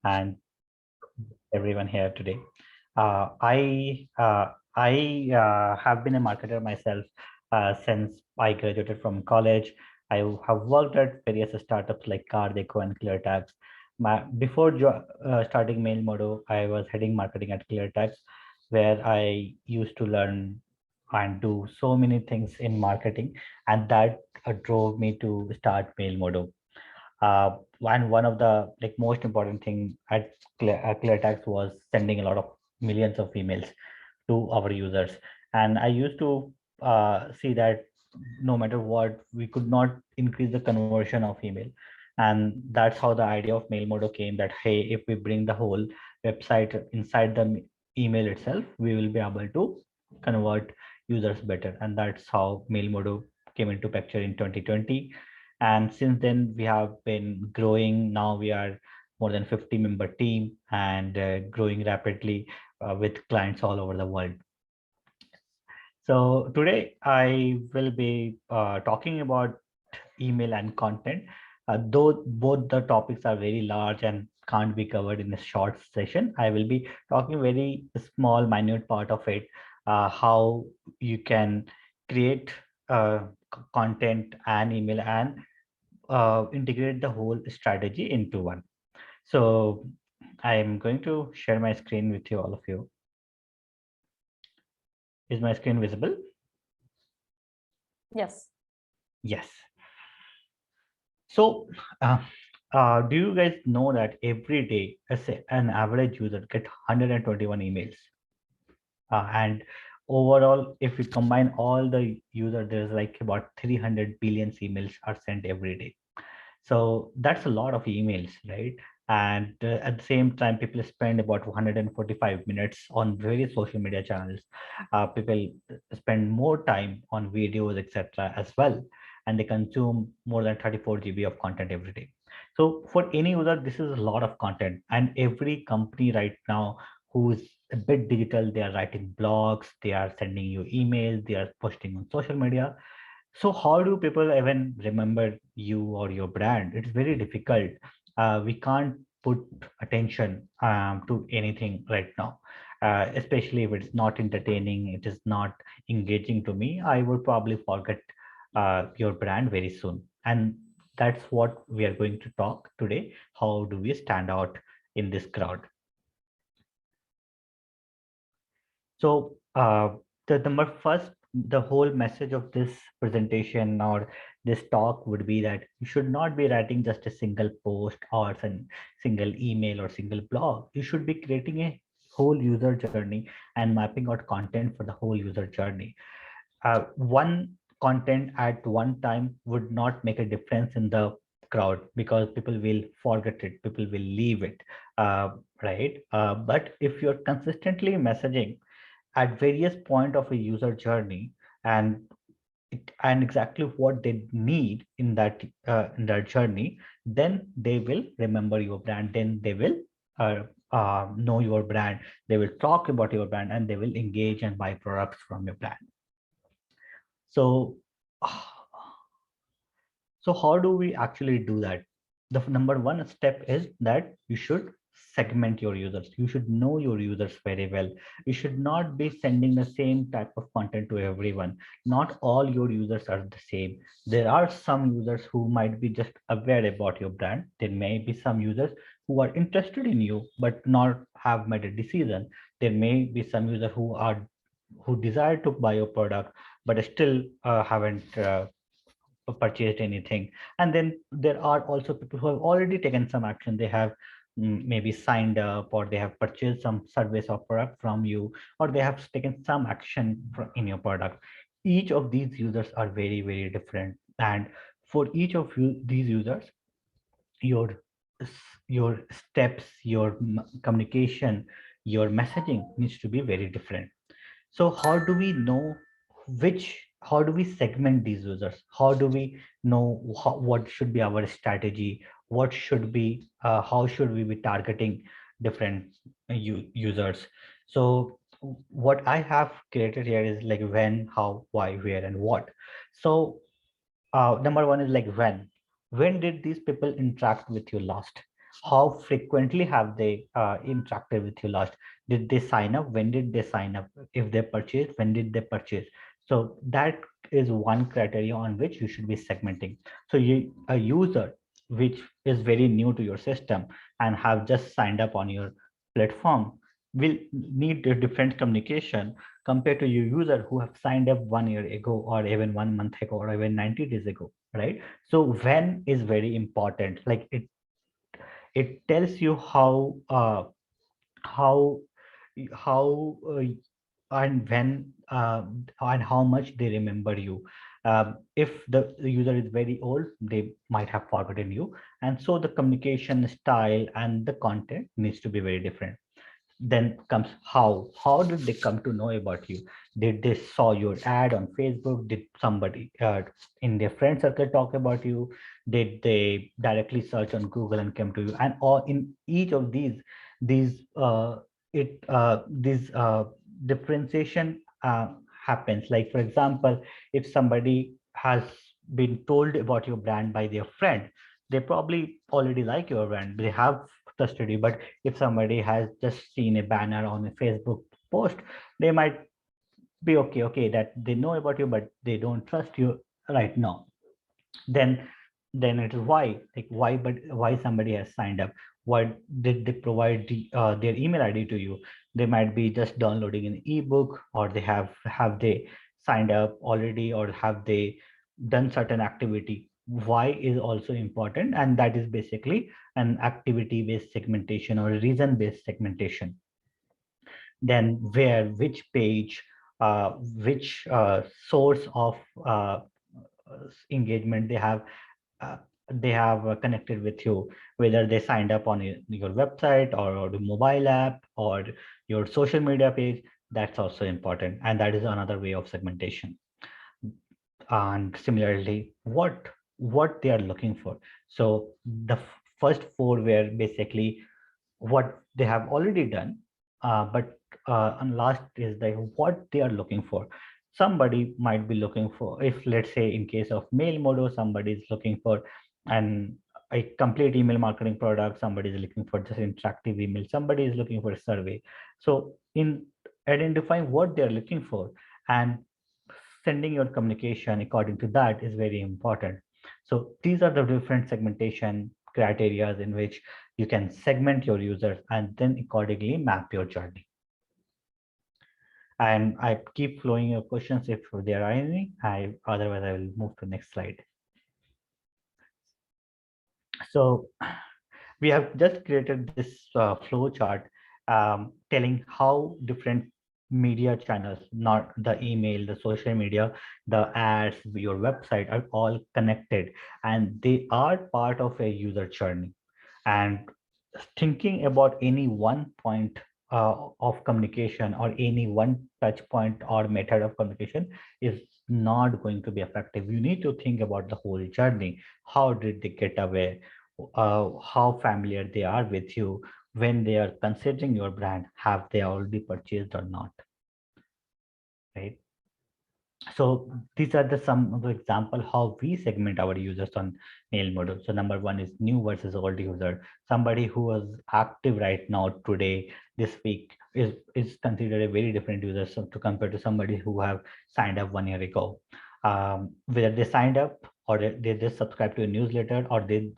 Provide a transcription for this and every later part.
and everyone here today. I have been a marketer myself since I graduated from college. I have worked at various startups like Cardeco and ClearTax. Before starting MailModo, I was heading marketing at ClearTax, where I used to learn and do so many things in marketing, and that drove me to start MailModo. And one of the most important thing at ClearTax was sending a lot of millions of emails to our users. And I used to see that no matter what, we could not increase the conversion of email. And that's how the idea of MailModo came, that, hey, if we bring the whole website inside the email itself, we will be able to convert users better. And that's how MailModo came into picture in 2020. And since then, we have been growing. Now we are more than 50-member team and growing rapidly with clients all over the world. So today I will be talking about email and content. Though both the topics are very large and can't be covered in a short session, I will be talking very small, minute part of it, how you can create content and email and integrate the whole strategy into one. So I'm going to share my screen with you, all of you. Is my screen visible? Yes. Yes. So do you guys know that every day, an average user get 121 emails? And overall, if we combine all the users, there's like about 300 billion emails are sent every day. So that's a lot of emails, right? And at the same time, people spend about 145 minutes on various social media channels. People spend more time on videos, etc. as well. And they consume more than 34 GB of content every day. So for any user, this is a lot of content. And every company right now who's a bit digital, they are writing blogs, they are sending you emails, they are posting on social media. So how do people even remember you or your brand? It's very difficult. We can't put attention to anything right now, especially if it's not entertaining, it is not engaging to me. I would probably forget your brand very soon. And that's what we are going to talk today. How do we stand out in this crowd? So the number first, the whole message of this presentation or this talk would be that you should not be writing just a single post or a single email or single blog. You should be creating a whole user journey and mapping out content for the whole user journey. One content at one time would not make a difference in the crowd because people will forget it, people will leave it, right? But if you're consistently messaging at various point of a user journey and and exactly what they need in that journey, then they will remember your brand, then they will uh, know your brand, they will talk about your brand, and they will engage and buy products from your brand. So so how do we actually do that? The number one step is that you should segment your users. You should know your users very well. You should not be sending the same type of content to everyone. Not all your users are the same. There are some users who might be just aware about your brand. There may be some users who are interested in you but not have made a decision. There may be some users who desire to buy your product but still haven't purchased anything. And then there are also people who have already taken some action. They have maybe signed up, or they have purchased some service or product from you, or they have taken some action in your product. Each of these users are very, very different. And for each of these users, your your steps, your communication, your messaging needs to be very different. So how do we know how do we segment these users? How do we know what should be our strategy? What should be, how should we be targeting different users? So what I have created here is like when, how, why, where, and what. So number one is like when. When did these people interact with you last? How frequently have they interacted with you last? Did they sign up? When did they sign up? If they purchased, when did they purchase? So that is one criteria on which you should be segmenting. So a user which is very new to your system and have just signed up on your platform will need a different communication compared to your user who have signed up 1 year ago, or even 1 month ago, or even 90 days ago, right? So when is very important. Like it tells you how how and when and how much they remember you. If the user is very old, they might have forgotten you, and so the communication style and the content needs to be very different. Then comes how did they come to know about you? Did they saw your ad on Facebook? Did somebody in their friend circle talk about you? Did they directly search on Google and came to you? And all in each of these it this differentiation happens. Like for example, if somebody has been told about your brand by their friend, they probably already like your brand, they have trusted you. But if somebody has just seen a banner on a Facebook post, they might be okay that they know about you, but they don't trust you right now. then then it is why, like why, but why somebody has signed up? Why did they provide their email ID to you? They might be just downloading an ebook, or have they signed up already, or have they done certain activity? Why is also important, and that is basically an activity based segmentation or reason based segmentation. Then where, which page, which source of uh, engagement uh, they have connected with you, whether they signed up on your website, or the mobile app, or your social media page. That's also important, and that is another way of segmentation. And similarly, what they are looking for. So the first four were basically what they have already done, but and last is like what they are looking for. Somebody might be looking for, if let's say in case of mail modo, somebody is looking for an a complete email marketing product, somebody is looking for just interactive email, somebody is looking for a survey. So in identifying what they are looking for and sending your communication according to that is very important. So these are the different segmentation criteria in which you can segment your users and then accordingly map your journey. And I keep flowing your questions if there are any. Otherwise I will move to next slide. So we have just created this flow chart telling how different media channels, not the email, the social media, the ads, your website, are all connected, and they are part of a user journey. And thinking about any one point of communication, or any one touch point or method of communication is not going to be effective. You need to think about the whole journey. How did they get aware? How familiar they are with you? When they are considering your brand, have they already purchased or not, right? So these are the some of the example how we segment our users on mail model. So number one is new versus old user. Somebody who was active right now today, this week, is considered a very different user, so to compare to somebody who have signed up 1 year ago. Whether they signed up, or they just subscribe to a newsletter, or they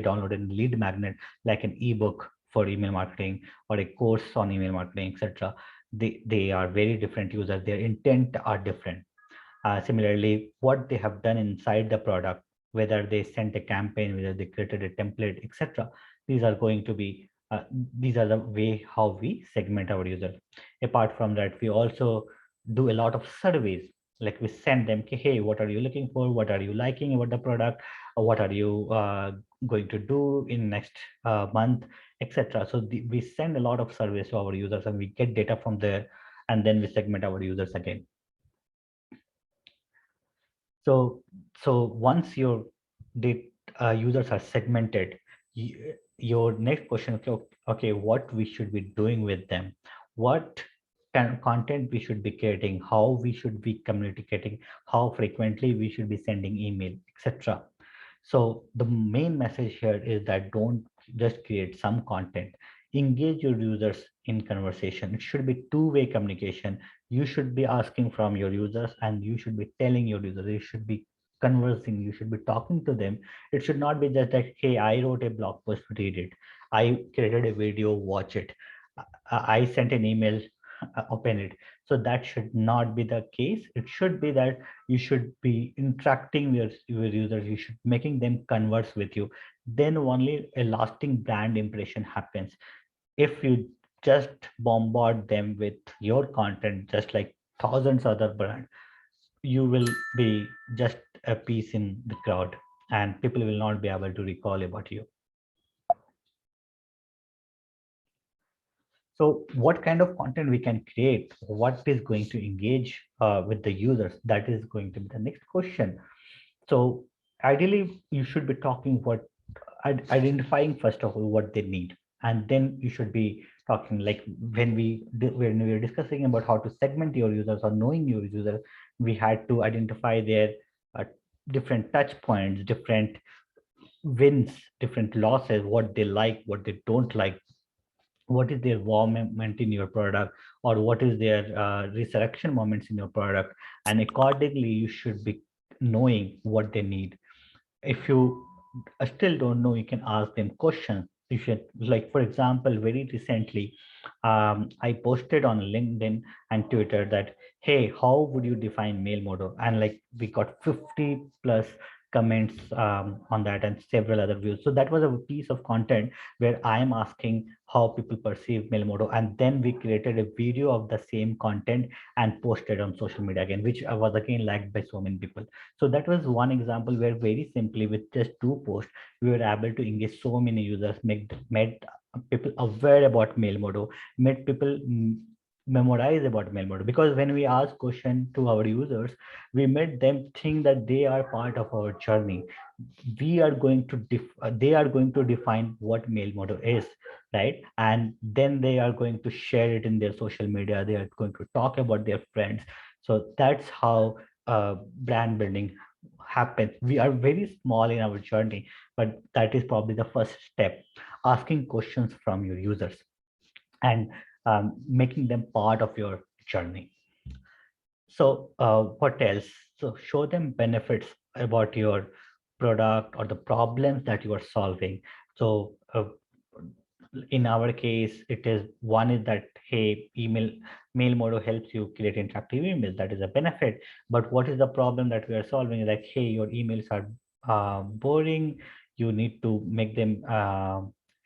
downloaded a lead magnet like an ebook for email marketing, or a course on email marketing, etc. They are very different users. Their intent are different. Similarly, what they have done inside the product, whether they sent a campaign, whether they created a template, etc. These are going to be these are the way how we segment our users. Apart from that, we also do a lot of surveys. Like we send them, "Okay, hey, what are you looking for? What are you liking about the product? What are you going to do in next month, etc." So we send a lot of surveys to our users, and we get data from there, and then we segment our users again. So, so once your users are segmented, your next question, okay, what we should be doing with them, what kind of content we should be creating, how we should be communicating, how frequently we should be sending email, etc. So the main message here is that don't just create some content. Engage your users in conversation. It should be two-way communication. You should be asking from your users and you should be telling your users. You should be conversing. You should be talking to them. It should not be just like, hey, I wrote a blog post, read it. I created a video, watch it. I sent an email, open it. So that should not be the case. It should be that you should be interacting with your users. You should making them converse with you. Then only a lasting brand impression happens. If you just bombard them with your content, just like thousands other brands, you will be just a piece in the crowd and people will not be able to recall about you. So what kind of content we can create? What is going to engage with the users? That is going to be the next question. So ideally, you should be talking what identifying first of all what they need, and then you should be talking like when we were discussing about how to segment your users or knowing your user, we had to identify their uh, different touch points, different wins, different losses, what they like, what they don't like, what is their wow moment in your product, or what is their resurrection moments in your product, and accordingly you should be knowing what they need. If you still don't know, you can ask them questions. You should, like for example, very recently I posted on LinkedIn and Twitter that, hey, how would you define male model, and like we got 50 plus comments on that and several other views. So that was a piece of content where I am asking how people perceive male model, and then we created a video of the same content and posted on social media again, which was again liked by so many people. So that was one example where very simply with just two posts, we were able to engage so many users, made people aware about mail mode, made people memorize about mail mode. Because when we ask question to our users, we made them think that they are part of our journey. We are going to they are going to define what mail model is, right? And then they are going to share it in their social media. They are going to talk about their friends. So that's how brand building happens. We are very small in our journey, but that is probably the first step. Asking questions from your users and making them part of your journey. So what else? So show them benefits about your product or the problems that you are solving. So in our case, it is one is that, hey, mail model helps you create interactive emails. That is a benefit. But what is the problem that we are solving? Like, hey, your emails are boring. You need to make them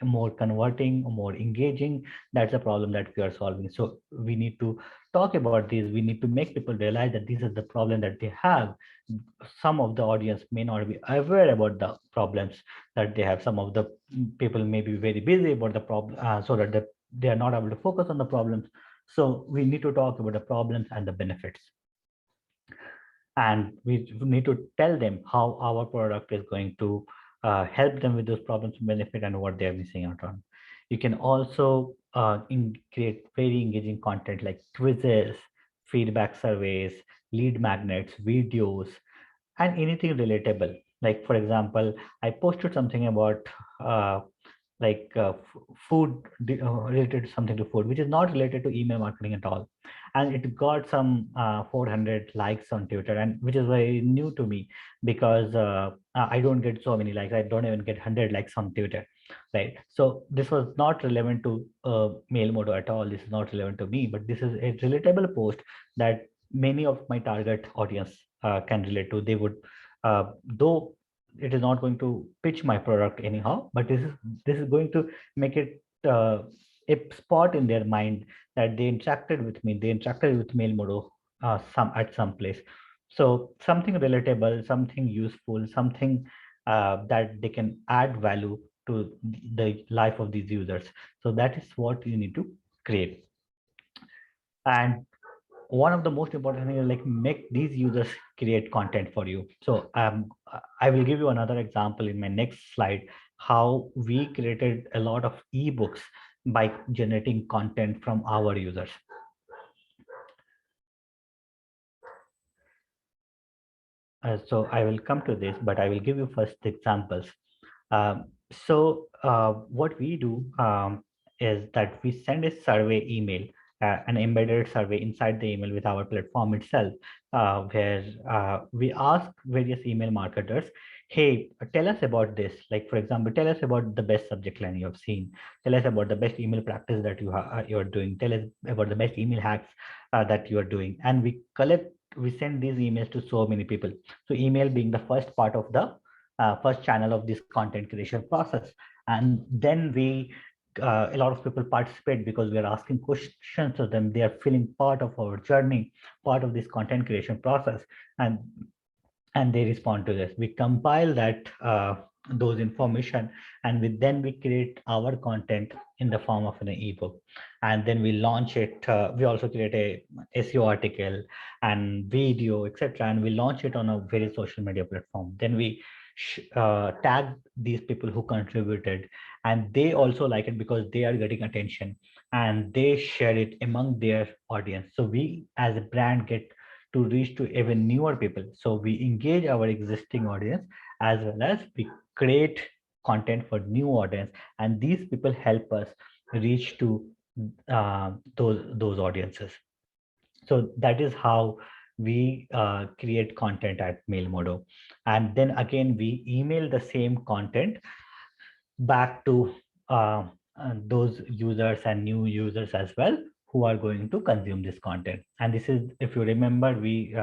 more converting, more engaging. That's a problem that we are solving. So we need to talk about this. We need to make people realize that this is the problem that they have. Some of the audience may not be aware about the problems that they have. Some of the people may be very busy about the problem, so that they are not able to focus on the problems. So we need to talk about the problems and the benefits, and we need to tell them how our product is going to help them with those problems and benefit and what they are missing out on. You can also create very engaging content like quizzes, feedback surveys, lead magnets, videos, and anything relatable. Like for example, I posted something about uh, food related to something to food, which is not related to email marketing at all, and it got some 400 likes on Twitter, and which is very new to me because I don't get so many likes. I don't even get 100 likes on Twitter, right? So this was not relevant to mail mode at all. This is not relevant to me, but this is a relatable post that many of my target audience can relate to. They would, though it is not going to pitch my product anyhow, but this is going to make it a spot in their mind that they interacted with me. They interacted with mail model some at some place. So something relatable, something useful, something that they can add value to the life of these users. So that is what you need to create. And one of the most important things is like make these users create content for you. So I will give you another example in my next slide, how we created a lot of ebooks by generating content from our users. So I will come to this, but I will give you first examples. What we do is that we send a survey email, an embedded survey inside the email with our platform itself, where we ask various email marketers, hey, tell us about this. Like, for example, tell us about the best subject line you have seen. Tell us about the best email practice that you're doing. Tell us about the best email hacks that you are doing. And we send these emails to so many people. So email being the first part of the first channel of this content creation process. And then a lot of people participate because we are asking questions to them. They are feeling part of our journey, part of this content creation process. And they respond to this. We compile that those information, and then we create our content in the form of an ebook, and then we launch it. We also create a SEO article and video, etc., and we launch it on a very social media platform. Then we tag these people who contributed, and they also like it because they are getting attention, and they share it among their audience. So we as a brand get to reach to even newer people. So we engage our existing audience as well as we create content for new audience, and these people help us reach to those audiences. So that is how we create content at Mailmodo. And then again, we email the same content back to uh, those users and new users as well, who are going to consume this content. And this is, if you remember, we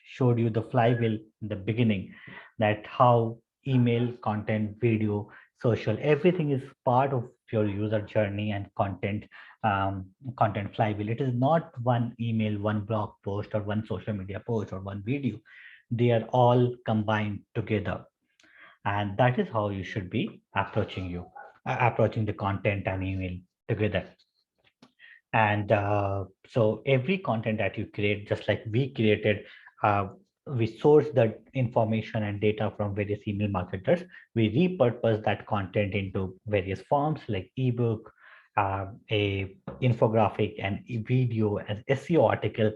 showed you the flywheel in the beginning, that how email, content, video, social, everything is part of your user journey and content flywheel. It is not one email, one blog post, or one social media post, or one video. They are all combined together, and that is how you should be approaching the content and email together. And so every content that you create, just like we created, we source the information and data from various email marketers. We repurpose that content into various forms like ebook, a infographic, and a video, as SEO article,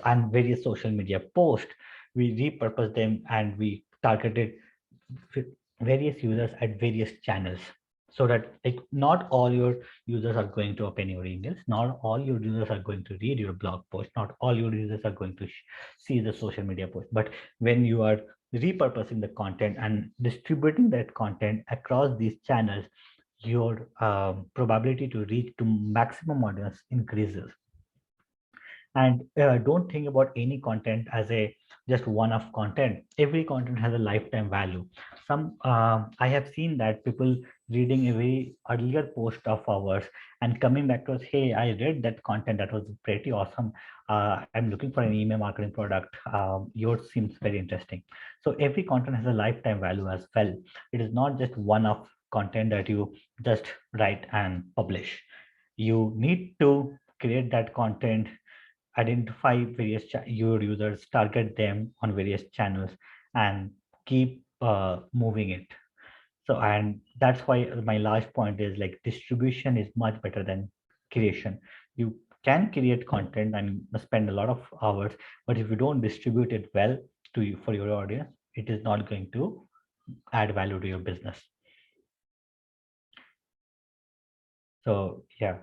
and various social media posts. We repurpose them and we targeted various users at various channels, so that like not all your users are going to open your emails, not all your users are going to read your blog post, not all your users are going to see the social media post. But when you are repurposing the content and distributing that content across these channels, your probability to reach to maximum audience increases. And don't think about any content as a just one-off content. Every content has a lifetime value. I have seen that people reading a very earlier post of ours and coming back to us, hey, I read that content, that was pretty awesome. I'm looking for an email marketing product. Yours seems very interesting. So every content has a lifetime value as well. It is not just one-off content that you just write and publish. You need to create that content, identify various your users, target them on various channels, and keep moving it. So, and that's why my last point is like distribution is much better than creation. You can create content and spend a lot of hours, but if you don't distribute it well to you for your audience, it is not going to add value to your business. So yeah.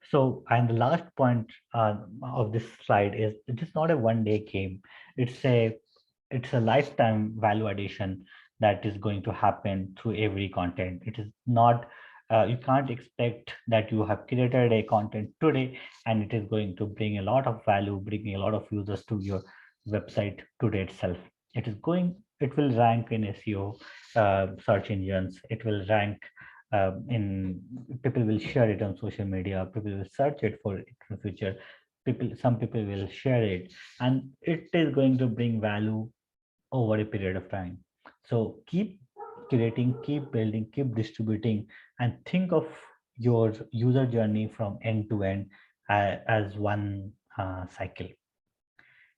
So, and the last point of this slide is it is not a one-day game. It's a lifetime value addition that is going to happen through every content. It is not, you can't expect that you have created a content today and it is going to bring a lot of value, bringing a lot of users to your website today itself. It will rank in SEO, search engines. It will rank in, people will share it on social media. People will search it for it in the future. Some people will share it, and it is going to bring value over a period of time. So keep creating, keep building, keep distributing, and think of your user journey from end to end as one cycle.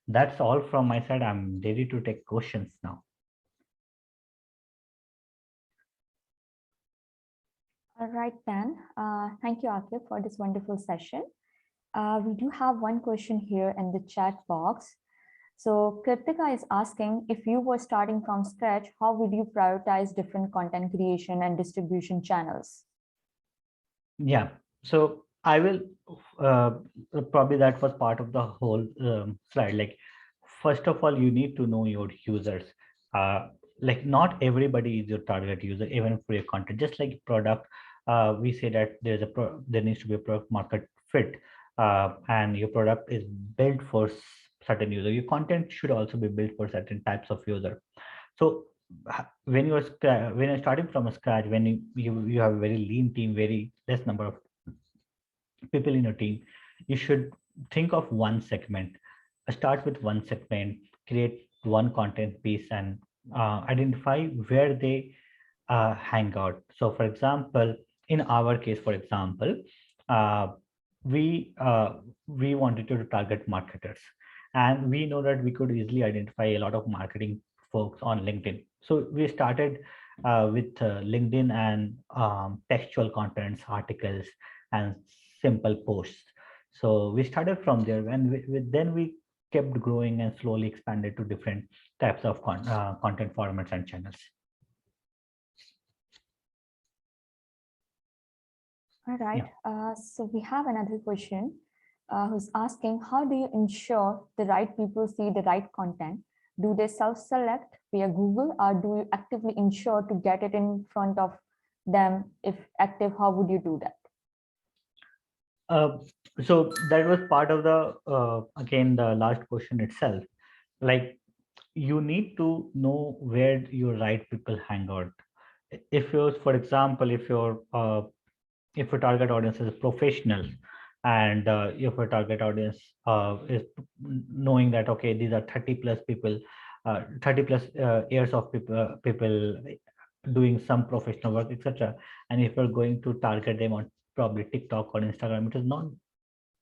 That's all from my side. I'm ready to take questions now. All right, then. Thank you, Akib, for this wonderful session. We do have one question here in the chat box. So Kritika is asking, if you were starting from scratch, how would you prioritize different content creation and distribution channels? Yeah, so I will uh, probably that was part of the whole slide. Like, first of all, you need to know your users. Uh, like, not everybody is your target user, even for your content. Just like product, we say that there needs to be a product market fit, and your product is built for certain user. Your content should also be built for certain types of user. So when you're starting from a scratch, when you have a very lean team, very less number of people in your team, you should think of one segment. Start with one segment, create one content piece, and identify where they hang out. So for example, in our case, for example, uh, we uh, we wanted to target marketers, and we know that we could easily identify a lot of marketing folks on LinkedIn. So we started with LinkedIn and textual contents, articles, and simple posts. So we started from there, and then we kept growing and slowly expanded to different types of content formats and channels. All right. Yeah. So we have another question who's asking, how do you ensure the right people see the right content? Do they self-select via Google, or do you actively ensure to get it in front of them? If active, how would you do that? Uh, so that was part of the again the last question itself. Like, you need to know where your right people hang out. If you're, for example, if your target audience is professionals, and if your target audience is knowing that, okay, these are 30 plus people, 30 plus years of people doing some professional work, etc. And if you're going to target them on probably TikTok or Instagram, it is not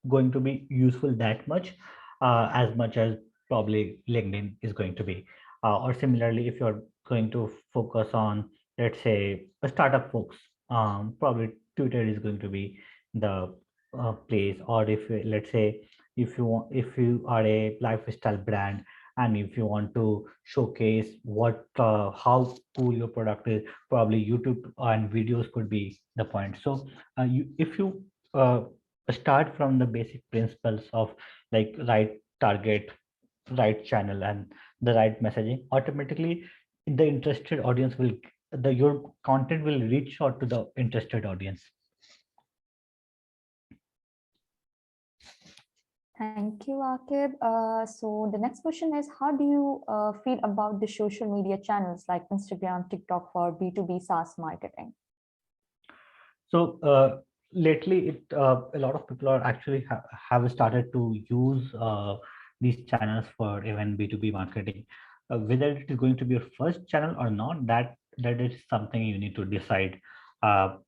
going to be useful that much as probably LinkedIn is going to be. Or similarly, if you're going to focus on, let's say, a startup folks, probably Twitter is going to be the place. Or let's say, if you are a lifestyle brand, and if you want to showcase how cool your product is, probably YouTube and videos could be the point. So if you start from the basic principles of, like, right target, right channel, and the right messaging, automatically the interested audience will your content will reach out to the interested audience. Thank you, Akib. So the next question is, how do you feel about the social media channels like Instagram, TikTok for B2B SaaS marketing? So lately, a lot of people are actually have started to use these channels for even B2B marketing. Whether it is going to be your first channel or not, that is something you need to decide.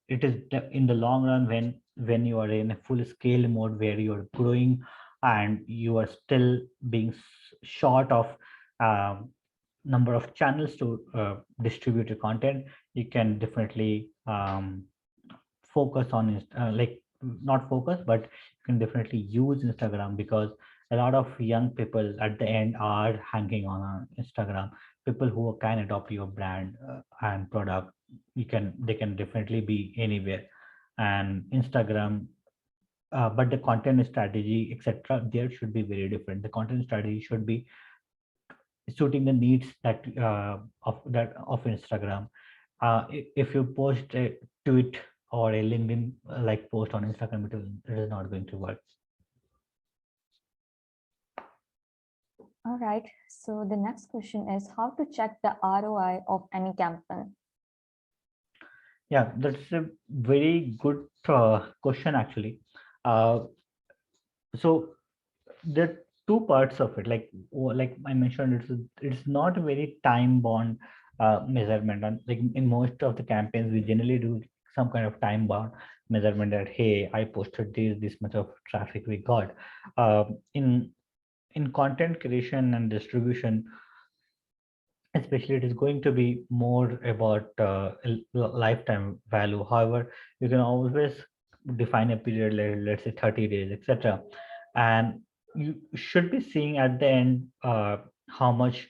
It is in the long run, when you are in a full scale mode where you are growing and you are still being short of um, number of channels to distribute your content, you can definitely focus on like, not focus, but you can definitely use Instagram, because a lot of young people at the end are hanging on Instagram. People who can adopt your brand and product, they can definitely be anywhere. And Instagram, but the content strategy, etc., there should be very different. The content strategy should be suiting the needs of Instagram. If you post a tweet or a LinkedIn like post on Instagram, it is not going to work. All right. So the next question is, how to check the ROI of any campaign? Yeah, that's a very good question, actually. Uh, so there are two parts of it. Like I mentioned, it's not a very time bound measurement. And like, in most of the campaigns, we generally do some kind of time bound measurement that, hey, I posted this much of traffic we got. In content creation and distribution, especially, it is going to be more about lifetime value. However, you can always define a period, like, let's say 30 days, etc. And you should be seeing at the end how much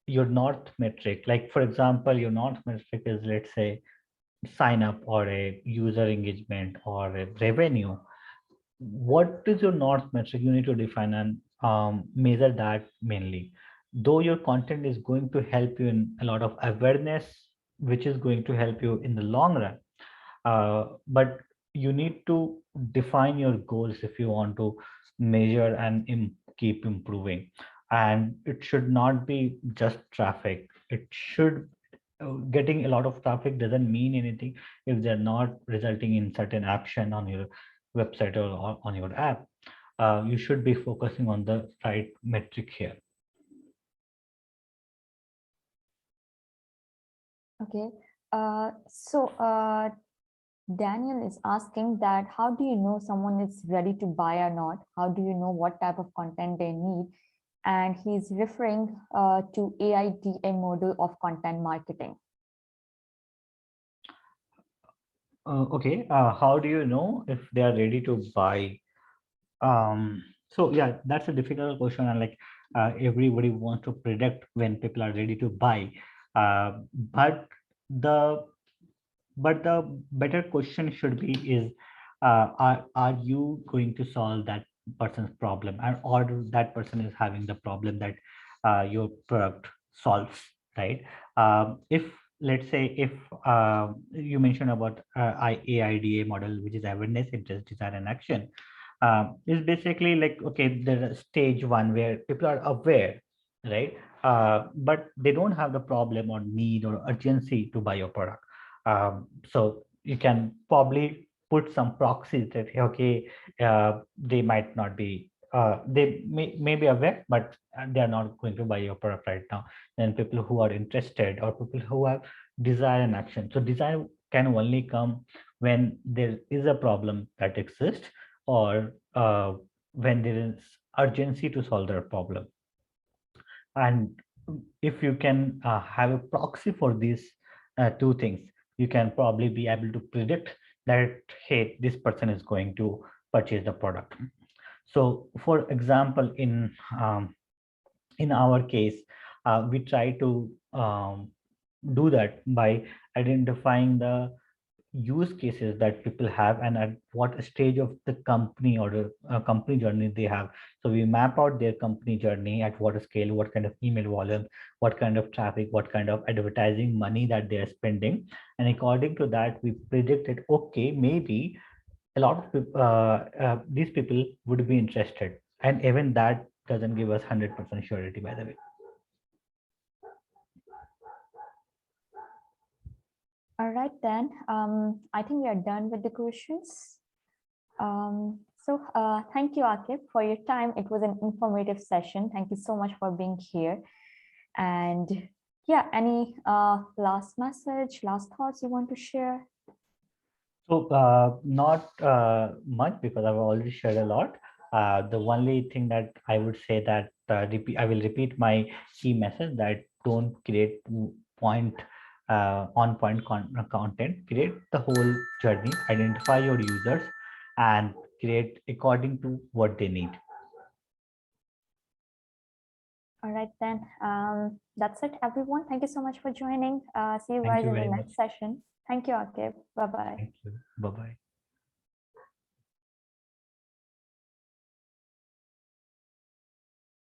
your north metric, like for example, your north metric is, let's say, sign up or a user engagement or a revenue. What is your north metric? You need to define and measure that mainly. Though your content is going to help you in a lot of awareness, which is going to help you in the long run, but you need to define your goals if you want to measure and keep improving. And it should not be just traffic. It should getting a lot of traffic doesn't mean anything if they're not resulting in certain action on your website or on your app. You should be focusing on the right metric here. Okay. So Daniel is asking that how do you know someone is ready to buy or not? How do you know what type of content they need? And he's referring to AIDA model of content marketing. Okay, how do you know if they are ready to buy? So yeah, that's a difficult question, and like everybody wants to predict when people are ready to buy. But the the better question should be is, are you going to solve that person's problem, and or that person is having the problem that your product solves, right? If, let's say, if you mentioned about AIDA model, which is awareness, interest, desire, and action, is basically like, okay, there's a stage one where people are aware, right? But they don't have the problem or need or urgency to buy your product. So you can probably put some proxies that, okay, they might not be, they may be aware, but they are not going to buy your product right now. Then people who are interested or people who have desire and action. So desire can only come when there is a problem that exists, or when there is urgency to solve their problem. And if you can have a proxy for these two things, you can probably be able to predict that, hey, this person is going to purchase the product. So for example, in our case, we try to do that by identifying the use cases that people have and at what stage of the company or the company journey they have. So we map out their company journey, at what scale, what kind of email volume, what kind of traffic, what kind of advertising money that they are spending. And according to that, we predicted, okay, maybe a lot of people, these people would be interested. And even that doesn't give us 100% surety, by the way. All right, then. I think we are done with the questions. Thank you, Akib, for your time. It was an informative session. Thank you so much for being here. And yeah, any last message, last thoughts you want to share? So not much, because I've already shared a lot. The only thing that I would say that I will repeat my key message, that don't create point on point content. Create the whole journey, identify your users, and create according to what they need. All right, then. That's it, everyone. Thank you so much for joining. See you Thank guys you in the very much. next session. Thank you, Akib. Bye-bye. Thank you. Bye bye.